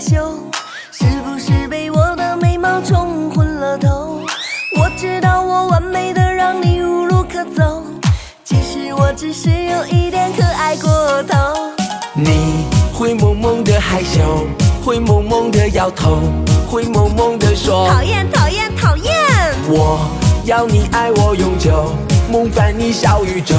羞，是不是被我的美貌冲昏了头？我知道我完美的让你无路可走，其实我只是有一点可爱过头。你会萌萌的害羞，会萌萌的摇头，会萌萌的说讨厌讨厌讨厌。我要你爱我永久，梦伴你小宇宙，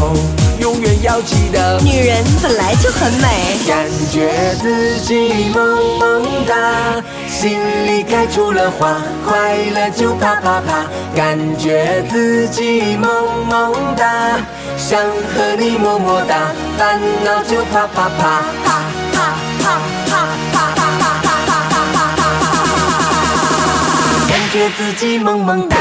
永远要记得女人本来就很美，感觉自己萌萌哒，心里开出了花，快乐就啪啪啪，感觉自己萌萌哒，想和你么么哒，烦恼就啪啪啪啪啪啪啪啪啪啪啪啪啪啪，感觉自己萌萌哒。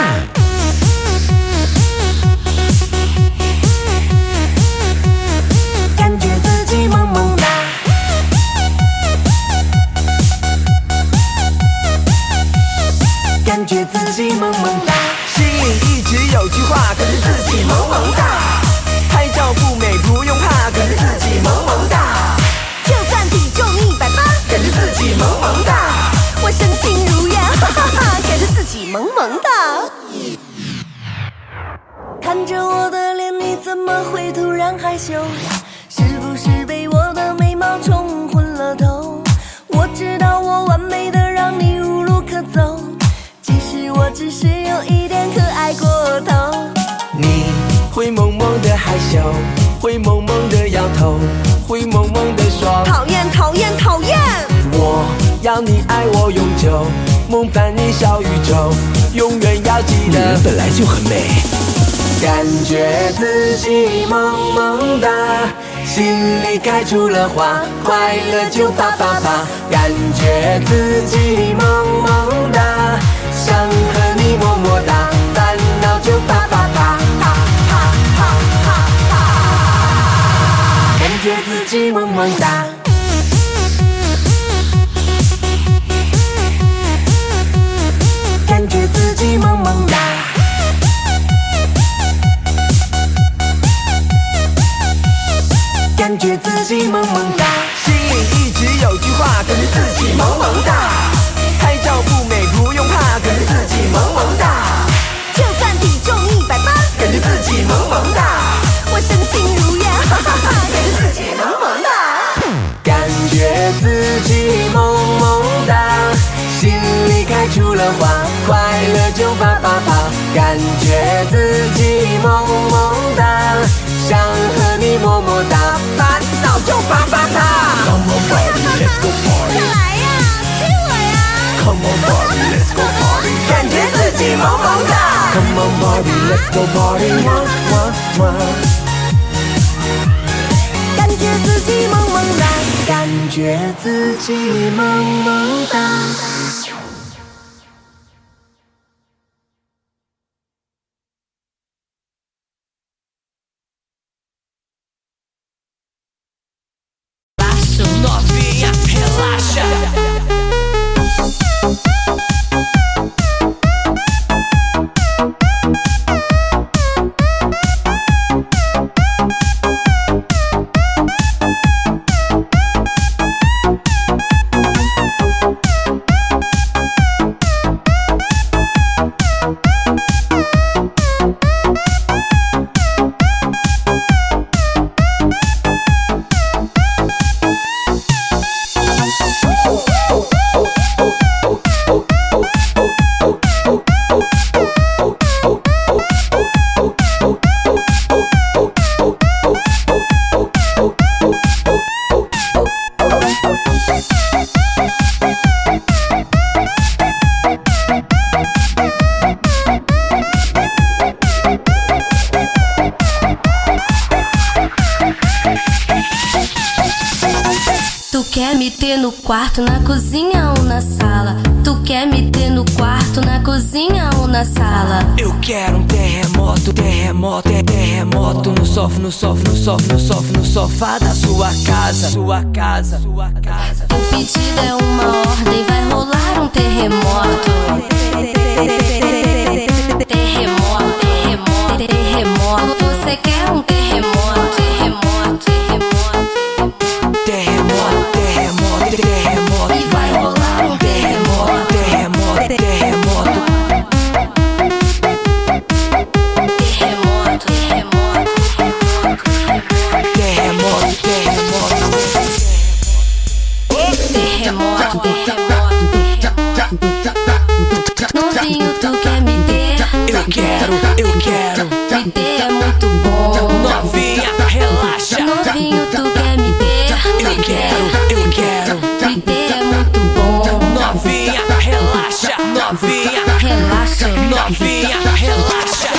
萌萌哒，感觉自己萌萌哒，心里一直有句话，可是自己萌萌哒，拍照不美不用怕，可是自己萌萌哒，就算体重180，感觉自己萌萌哒，我身轻如燕，哈哈哈，感觉自己萌萌哒。看着我的脸，你怎么会突然害羞？是不是被我的美貌冲昏了头？我知道我完美的让你无路可走，其实我只是有一点可爱过头。你会萌萌的害羞，会萌萌的摇头，会萌萌的说讨厌讨厌讨厌。我要你爱我永久，梦伴你小宇宙，永远要记得女人本来就很美，感觉自己萌萌哒，心里开出了花，快乐就啪啪啪，感觉自己萌萌哒，想和你么么哒，烦恼就啪啪啪啪啪啪啪啪，感觉自己萌萌哒，感觉自己萌萌哒，感觉自己萌萌哒，心里一直有句话，可是自己萌萌哒，拍照不美不用怕，可是自己萌萌哒，就算体重180，感觉自己萌萌哒，我身轻如燕，哈哈哈，感觉自己萌萌哒，感觉自己萌萌哒，心里开出了花，快乐就啪啪啪，感觉自己萌萌哒，想和你么么哒，烦恼就啪啪啪。Come on Barbie, let's go party。快来呀，亲我呀。Come on Barbie, let's go party。感觉自己萌萌哒。Come on Barbie, let's go party。感觉自己萌萌哒，感觉自己萌萌哒。Tu quer me ter no quarto, na cozinha ou na sala? Tu quer me ter no quarto, na cozinha ou na sala? Eu quero um terremoto, terremoto, terremoto no sofá, no sofá, no sofá, no sofá, no sofá da sua casa, sua casa, sua casa. O pedido é uma ordem, vai rolar um terremoto. Terremoto, terremoto, terremoto. Você quer um terremoto, terremoto, terremoto, terremoto, terremoto, terremoto. E vai rolar Novinho, tu quer me ter? Eu quero. Me ter é muito bom. Novinha, relaxa. Novinho, tu quer me ter? Eu quero. Me ter é muito bom. Novinha, relaxa. Novinha, Relaxa. novinha, relaxa.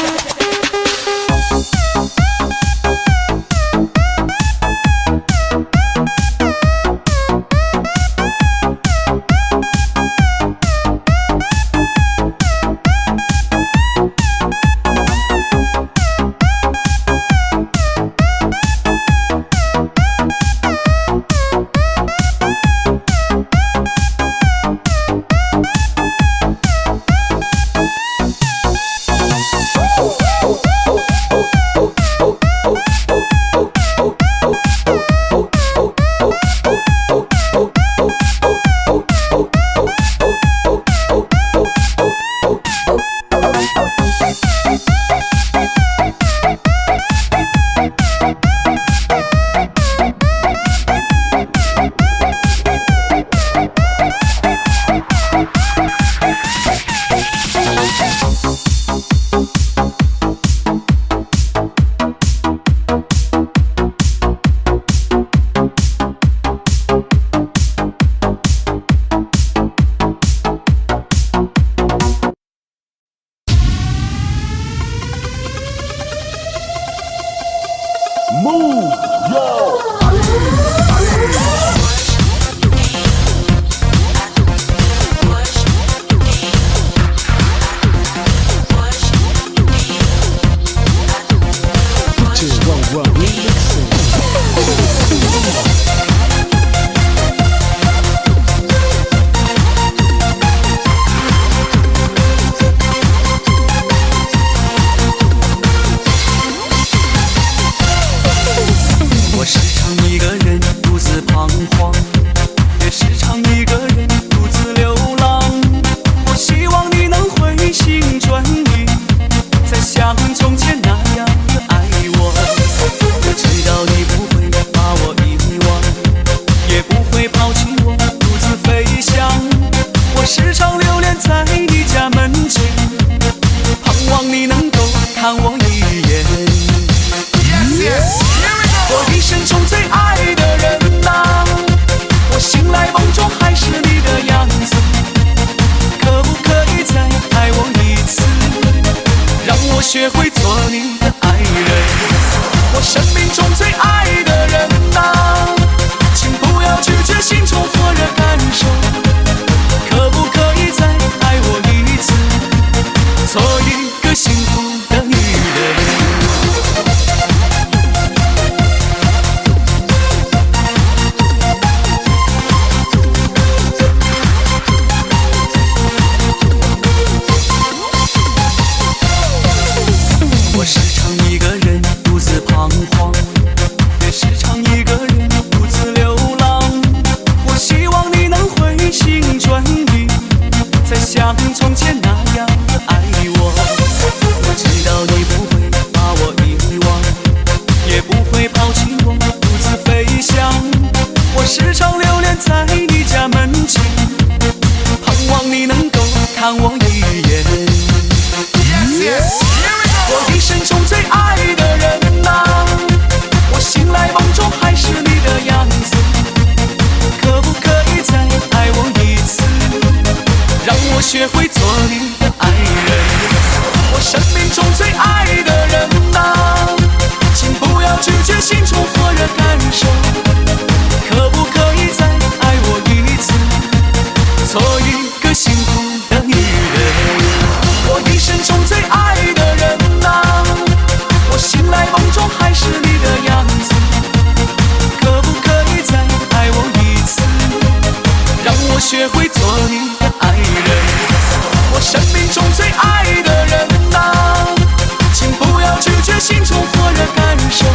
学会做你的爱人，我生命中最爱的人啊，请不要拒绝心中火热感受，可不可以再爱我一次，做一个幸福的女人。我时常一个人独自彷徨，也时常一个人独自流浪。我希望你能回心转意，再像从前那样的爱我。我知道你不会把我遗忘，也不会抛弃我独自飞翔。我时常流连在你家门前，盼望你能够看我一眼。我一生中最爱的人啊，我醒来梦中还是你的样子，可不可以再爱我一次，让我学会做你的爱人。我生命中最爱的人啊，请不要拒绝心中火热感受，可不可以再爱我一次，做一个幸福的女人。我一生中最爱的人啊，我醒来梦中还是你的样子，可不可以再爱我一次，让我学会做你的爱人。我生命中最爱的人啊，请不要拒绝心中火热感受，